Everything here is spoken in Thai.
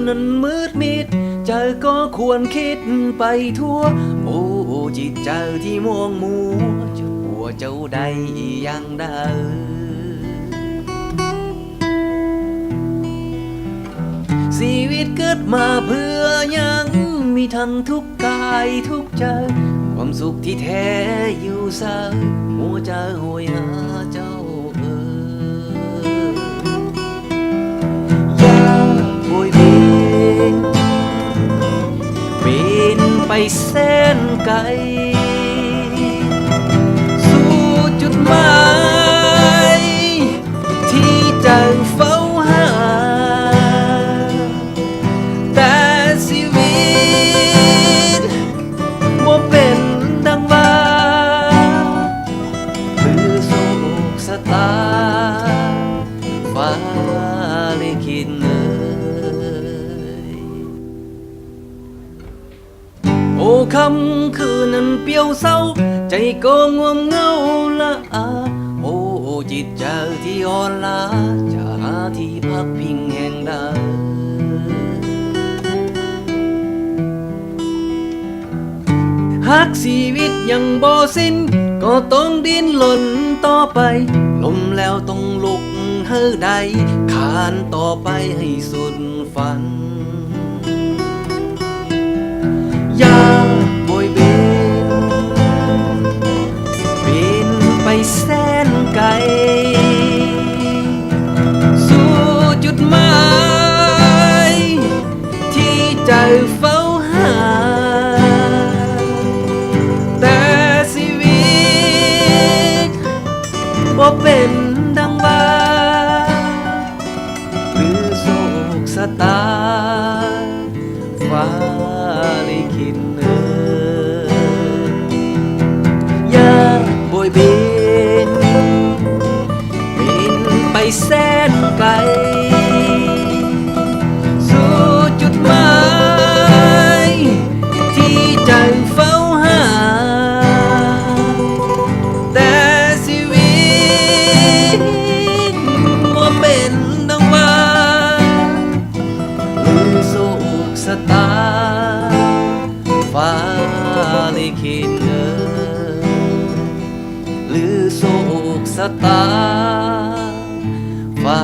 นั้นมืดมิดใจก็ควรคิดไปทั่วโอ้จิตใจที่ม่วงมัวจะหัวเจ้าใดยังได้ชีวิตเกิดมาเพื่อยังมีทั้งทุกกายทุกใจความสุขที่แท้อยู่ซะหัวใจโหยหาเจ้าอย่าโวยบินไปแสนไกลสู่จุดหมายที่ใจเฝ้าหาแต่ชีวิตบ่เป็นดังว่าหรือโศกชะตาฟ้าลิขิตโอ้คำคืนนั้นเปรี้ยวเศร้าใจก็ง่วงเหงาละอาโอ้จิตใจที่อ่อนล้าจะหาที่พักพิงแห่งใดหากชีวิตยังบ่สิ้นก็ต้องดิ้นรนต่อไปล้มแล้วต้องลุกเฮ้อใดขานต่อไปให้สุดฝันอย่าโบยบินไปแสนไกลสู่จุดหมายที่ใจเฝ้าหาแต่ชีวิตบ่เป็นดังว่าหรือโศกชะตาฟ้าลิขิตอย่าโบยบินไปแสนไกลสู่จุดหมายที่ใจเฝ้าหาแต่ชีวิตบ่เป็นดังว่าหรือโศกชะตาฟ้าลิขิตหรือโศกชะตาฟ้า